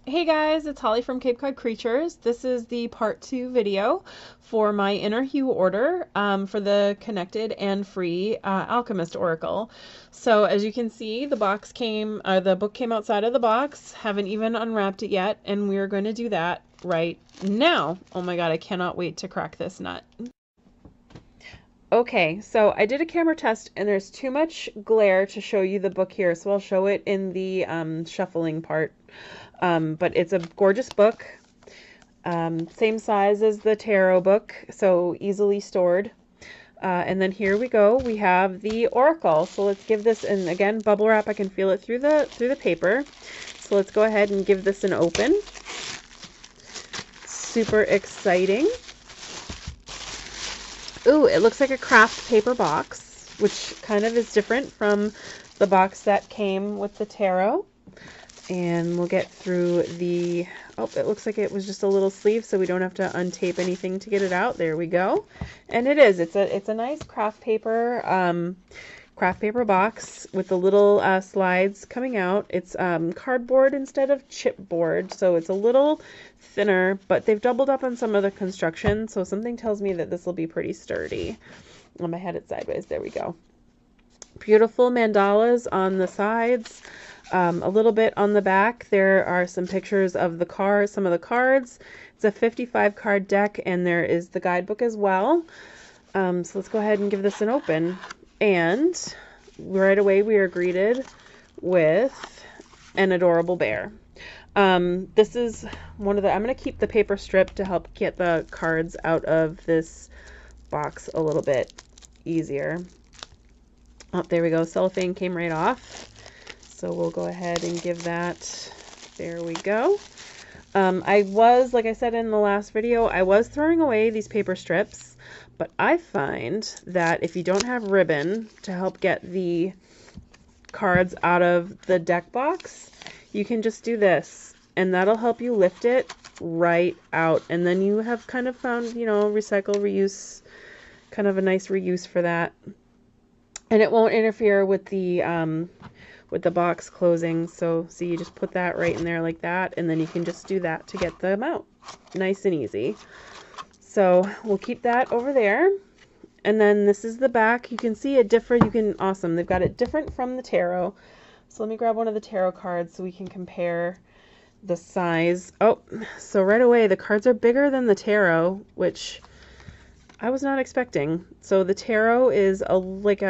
Hey guys, it's Holly from Cape Cod Creatures. This is the part 2 video for my Inner Hue order for the connected and free Alchemist Oracle. So as you can see, the book came outside of the box. Haven't even unwrapped it yet, and we're going to do that right now. Oh my god, I cannot wait to crack this nut. Okay, so I did a camera test and there's too much glare to show you the book here, so I'll show it in the shuffling part. But it's a gorgeous book, same size as the tarot book, so easily stored. And then here we go, we have the Oracle. So let's give this, and again, bubble wrap, I can feel it through the paper. So let's go ahead and give this an open. Super exciting. Ooh, it looks like a craft paper box, which kind of is different from the box that came with the tarot. And we'll get through the, oh, it looks like it was just a little sleeve, so we don't have to untape anything to get it out. There we go. And it is, it's a nice craft paper box with the little slides coming out. It's cardboard instead of chipboard, so it's a little thinner, but they've doubled up on some of the construction, so something tells me that this will be pretty sturdy. I had it sideways. There we go. Beautiful mandalas on the sides. A little bit on the back, there are some pictures of the cards, some of the cards. It's a 55 card deck, and there is the guidebook as well. So let's go ahead and give this an open. And right away we are greeted with an adorable bear. This is one of the, I'm going to keep the paper strip to help get the cards out of this box a little bit easier. Oh, there we go. Cellophane came right off. So we'll go ahead and give that, there we go. I was, like I said in the last video, I was throwing away these paper strips, but I find that if you don't have ribbon to help get the cards out of the deck box, you can just do this, and that'll help you lift it right out. And then you have kind of found, you know, recycle, reuse, kind of a nice reuse for that. And it won't interfere with the box closing. So see, you just put that right in there like that, and then you can just do that to get them out. Nice and easy. So we'll keep that over there. And then this is the back. You can see it different. Awesome. They've got it different from the tarot. So let me grab one of the tarot cards so we can compare the size. Oh, so right away the cards are bigger than the tarot, which I was not expecting. So the tarot is like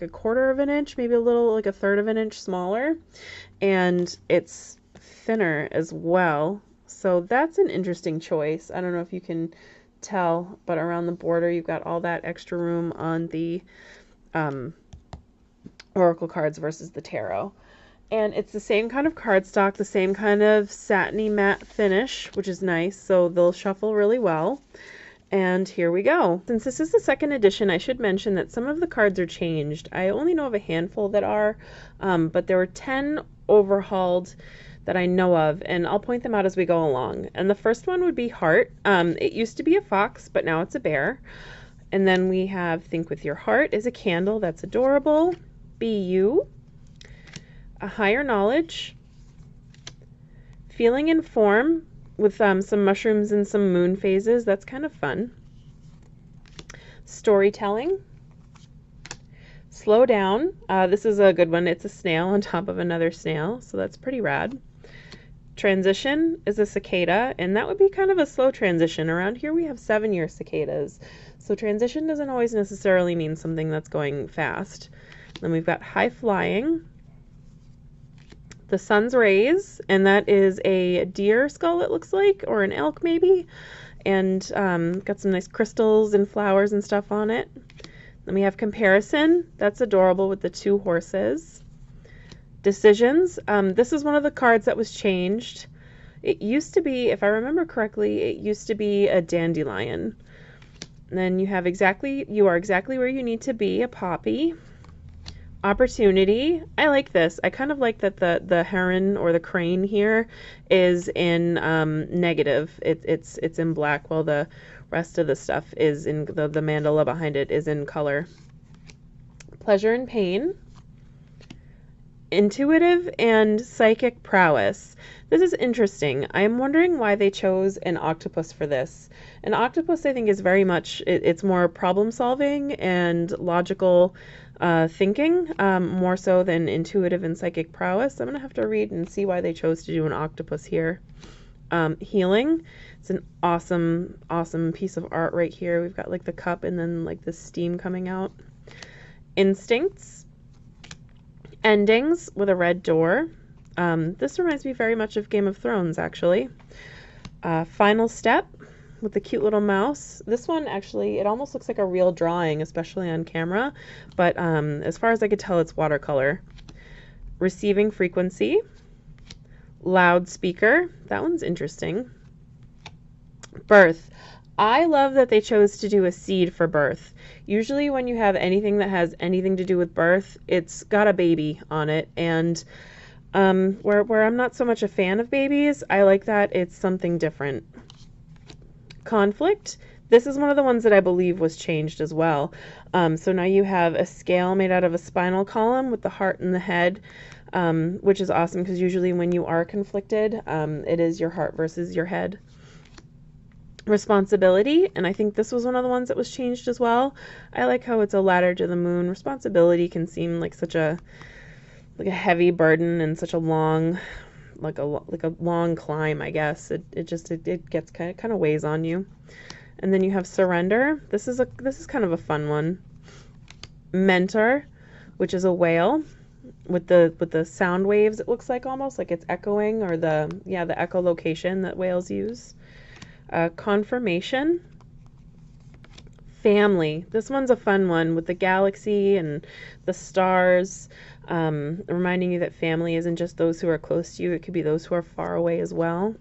a quarter of an inch, maybe a little, like a third of an inch smaller, and it's thinner as well. So that's an interesting choice. I don't know if you can tell, but around the border you've got all that extra room on the oracle cards versus the tarot. And it's the same kind of cardstock, the same kind of satiny matte finish, which is nice, so they'll shuffle really well. And here we go. Since this is the second edition, I should mention that some of the cards are changed. I only know of a handful that are, but there were 10 overhauled that I know of, and I'll point them out as we go along. And the first one would be Heart. It used to be a fox, but now it's a bear. And then we have Think With Your Heart is a candle. That's adorable. Be You. A Higher Knowledge. Feeling in Form, with some mushrooms and some moon phases. That's kind of fun. Storytelling. Slow Down. This is a good one. It's a snail on top of another snail, so that's pretty rad. Transition is a cicada, and that would be kind of a slow transition. Around here we have 7-year cicadas, so transition doesn't always necessarily mean something that's going fast. Then we've got High Flying. The Sun's Rays, and that is a deer skull, it looks like, or an elk maybe, and got some nice crystals and flowers and stuff on it. Then we have Comparison. That's adorable with the 2 horses. Decisions. This is one of the cards that was changed. It used to be, if I remember correctly, it used to be a dandelion. And then you have You Are Exactly Where You Need to Be, a poppy. Opportunity. I like this. I kind of like that the heron or the crane here is in negative. It's in black, while the rest of the stuff is in the mandala behind it is in color. Pleasure and Pain. intuitive and psychic prowess. This is interesting. I'm wondering why they chose an octopus for this. An octopus, I think, is very much, it's more problem solving and logical thinking, more so than intuitive and psychic prowess. I'm going to have to read and see why they chose to do an octopus here. Healing. It's an awesome, awesome piece of art right here. We've got like the cup and then like the steam coming out. Instincts. Endings with a red door. This reminds me very much of Game of Thrones, actually. Final step with the cute little mouse. This one, actually, it almost looks like a real drawing, especially on camera. But as far as I could tell, it's watercolor. Receiving frequency. Loudspeaker. That one's interesting. Birth. I love that they chose to do a seed for birth. Usually when you have anything that has anything to do with birth, it's got a baby on it. And where I'm not so much a fan of babies, I like that it's something different. Conflict. This is one of the ones that I believe was changed as well. So now you have a scale made out of a spinal column with the heart and the head, which is awesome because usually when you are conflicted, it is your heart versus your head. Responsibility, and I think this was one of the ones that was changed as well. I like how it's a ladder to the moon. Responsibility can seem like such a heavy burden and such a long long climb, I guess. It gets kind of weighs on you. And then you have surrender. This is kind of a fun one. Mentor, which is a whale with the sound waves. It looks like almost like it's echoing, or the echolocation that whales use. Confirmation. Family. This one's a fun one with the galaxy and the stars, reminding you that family isn't just those who are close to you. It could be those who are far away as well.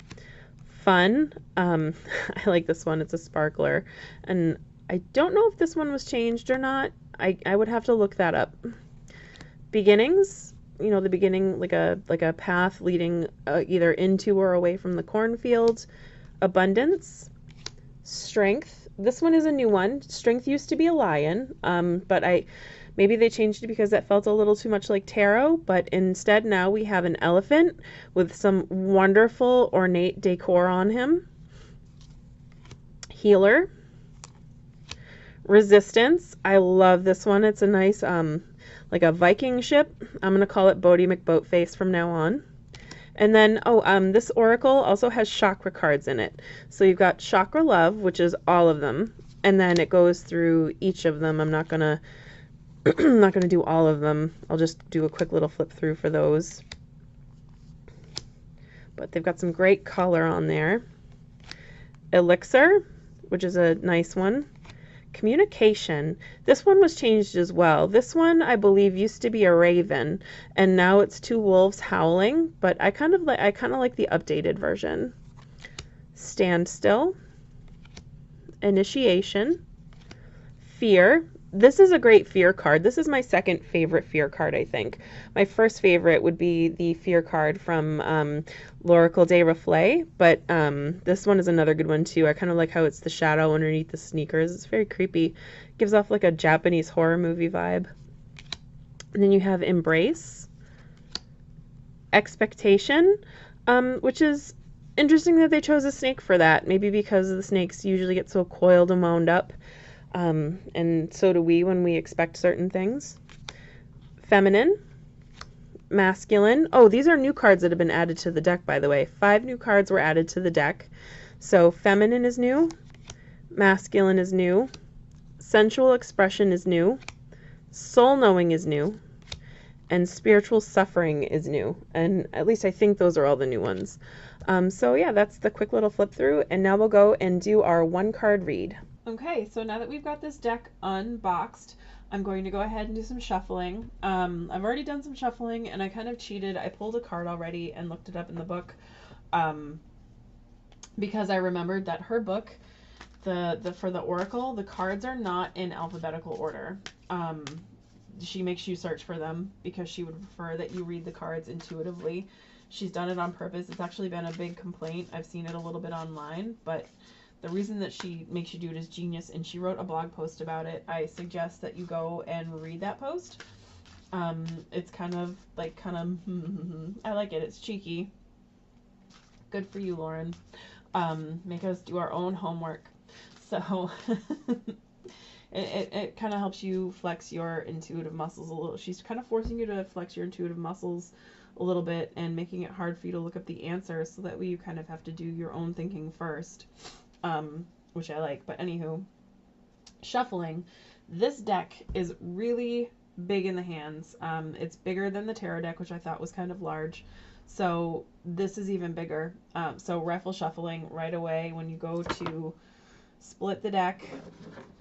Fun. I like this one. It's a sparkler. And I don't know if this one was changed or not. I would have to look that up. Beginnings. You know, the beginning, like a path leading either into or away from the cornfield. Abundance. Strength. This one is a new one. Strength used to be a lion, but maybe they changed it because that felt a little too much like tarot, but instead now we have an elephant with some wonderful ornate decor on him. Healer. Resistance. I love this one. It's a nice, like a Viking ship. I'm going to call it Bodie McBoatface from now on. And then, this oracle also has chakra cards in it. So you've got chakra love, which is all of them, and then it goes through each of them. I'm not gonna do all of them. I'll just do a quick little flip through for those. But they've got some great color on there. Elixir, which is a nice one. Communication. This one was changed as well. This one, I believe, used to be a raven, and now it's two wolves howling, but I kind of like the updated version. Standstill. Initiation. Fear. This is a great fear card. This is my second favorite fear card, I think. My first favorite would be the fear card from L'Oracle de Reflet, but this one is another good one too. I kind of like how it's the shadow underneath the sneakers. It's very creepy. Gives off like a Japanese horror movie vibe. And then you have Embrace. Expectation, which is interesting that they chose a snake for that. Maybe because the snakes usually get so coiled and wound up. And so do we when we expect certain things. Feminine. Masculine. Oh, these are new cards that have been added to the deck, by the way. 5 new cards were added to the deck. So feminine is new. Masculine is new. Sensual expression is new. Soul knowing is new. And spiritual suffering is new. And at least I think those are all the new ones. So yeah, that's the quick little flip through. And now we'll go and do our 1-card read. Okay, so now that we've got this deck unboxed, I'm going to go ahead and do some shuffling. I've already done some shuffling, and I kind of cheated. I pulled a card already and looked it up in the book, because I remembered that her book, for the Oracle, the cards are not in alphabetical order. She makes you search for them because she would prefer that you read the cards intuitively. She's done it on purpose. It's actually been a big complaint. I've seen it a little bit online, but the reason that she makes you do it is genius, and she wrote a blog post about it. I suggest that you go and read that post. It's kind of like I like it. It's cheeky. Good for you, Lauren. Make us do our own homework. So it kind of helps you flex your intuitive muscles a little. She's kind of forcing you to flex your intuitive muscles a little bit and making it hard for you to look up the answer, so that way you kind of have to do your own thinking first, which I like. But anywho, shuffling. This deck is really big in the hands. It's bigger than the tarot deck, which I thought was kind of large. So this is even bigger. So rifle shuffling right away when you go to split the deck,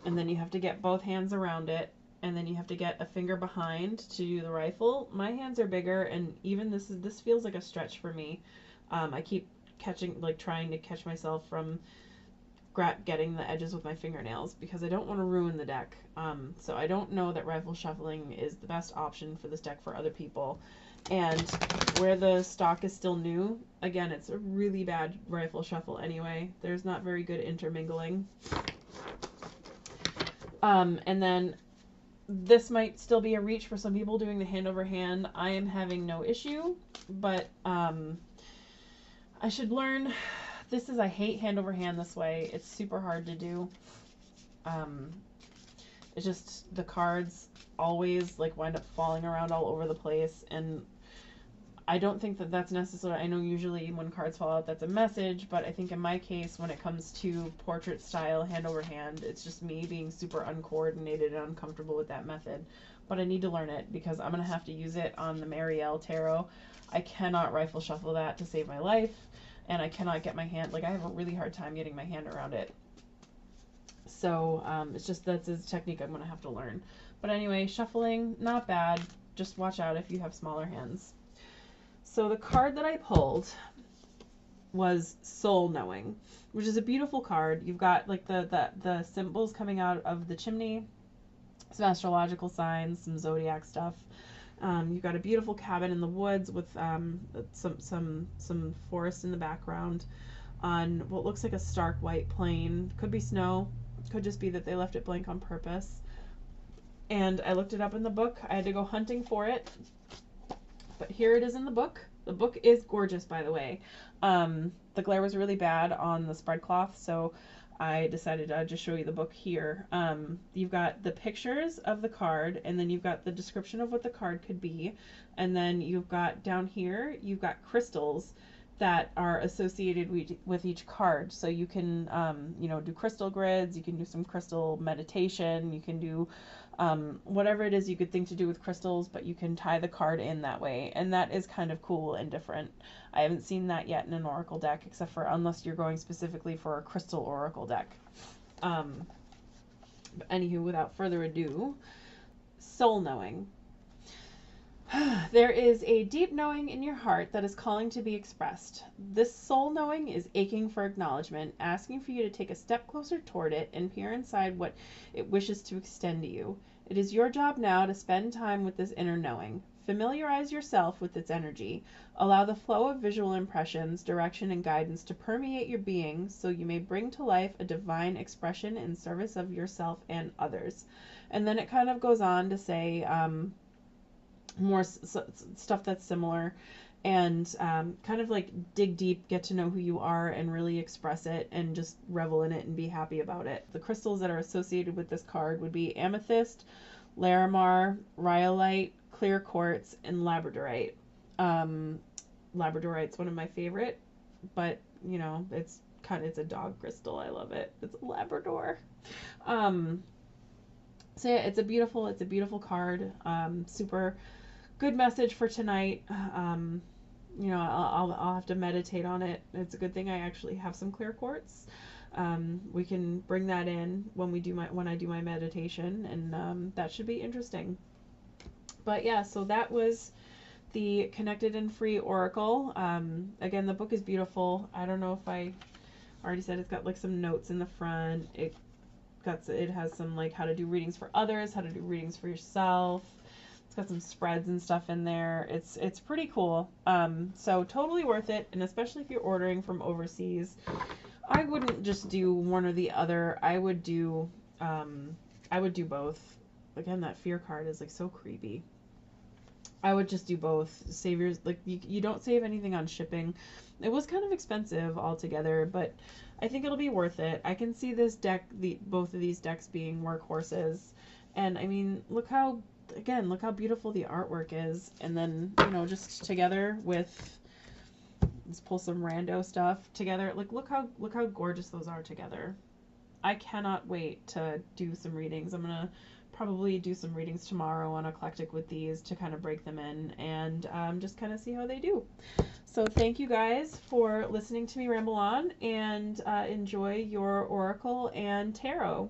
and then you have to get both hands around it, and then you have to get a finger behind to do the rifle. My hands are bigger, and even this feels like a stretch for me. I keep trying to catch myself from getting the edges with my fingernails because I don't want to ruin the deck. So I don't know that rifle shuffling is the best option for this deck for other people. And where the stock is still new, again, it's a really bad rifle shuffle anyway. There's not very good intermingling. And then this might still be a reach for some people doing the hand over hand. I am having no issue, but I should learn. I hate hand over hand this way. It's super hard to do. It's just the cards always like wind up falling around all over the place, and I don't think that that's necessary. I know usually when cards fall out that's a message, but I think in my case when it comes to portrait style hand over hand, it's just me being super uncoordinated and uncomfortable with that method. But I need to learn it because I'm going to have to use it on the Marielle Tarot. I cannot rifle shuffle that to save my life, and I cannot get my hand, I have a really hard time getting my hand around it. So it's just that's a technique I'm going to have to learn. But anyway, shuffling, not bad. Just watch out if you have smaller hands. So the card that I pulled was Soul Knowing, which is a beautiful card. You've got like the symbols coming out of the chimney, some astrological signs, some zodiac stuff. You've got a beautiful cabin in the woods with some forest in the background on what looks like a stark white plain. Could be snow, could just be that they left it blank on purpose. And I looked it up in the book. I had to go hunting for it, but here it is in the book. The book is gorgeous, by the way. The glare was really bad on the spread cloth, so I decided I'd just show you the book here. You've got the pictures of the card, and then you've got the description of what the card could be, and then you've got down here, you've got crystals that are associated with each card. So you can, do crystal grids, you can do some crystal meditation, you can do whatever it is you could think to do with crystals, but you can tie the card in that way, and that is kind of cool and different. I haven't seen that yet in an oracle deck, except for unless you're going specifically for a crystal oracle deck. But anywho, without further ado, Soul Knowing. There is a deep knowing in your heart that is calling to be expressed. This soul knowing is aching for acknowledgement, asking for you to take a step closer toward it and peer inside what it wishes to extend to you. It is your job now to spend time with this inner knowing. Familiarize yourself with its energy. Allow the flow of visual impressions, direction, and guidance to permeate your being so you may bring to life a divine expression in service of yourself and others. And then it kind of goes on to say more stuff that's similar, and kind of like dig deep, get to know who you are, and really express it and just revel in it and be happy about it. The crystals that are associated with this card would be amethyst, larimar, rhyolite, clear quartz, and labradorite. Labradorite's one of my favorite, but it's a dog crystal. I love it. It's a Labrador. So yeah, it's a beautiful card. Super good message for tonight. I'll have to meditate on it. It's a good thing I actually have some clear quartz. We can bring that in when I do my meditation, and that should be interesting. But yeah, so that was the Connected and Free Oracle. Again, the book is beautiful. I don't know if I already said it's got like some notes in the front. It has some like how to do readings for others, how to do readings for yourself. It's got some spreads and stuff in there. It's pretty cool. So totally worth it, and especially if you're ordering from overseas. I wouldn't just do one or the other. I would do both. Again, that fear card is like so creepy. I would just do both. Save your, like, you don't save anything on shipping. It was kind of expensive altogether, but I think it'll be worth it. I can see this deck, both of these decks being workhorses. And I mean, look how beautiful the artwork is. And then, just together with, let's pull some rando stuff together. Like, look how gorgeous those are together. I cannot wait to do some readings. I'm gonna probably do some readings tomorrow on Eclectic with these to kind of break them in and just kind of see how they do. So thank you guys for listening to me ramble on, and enjoy your oracle and tarot.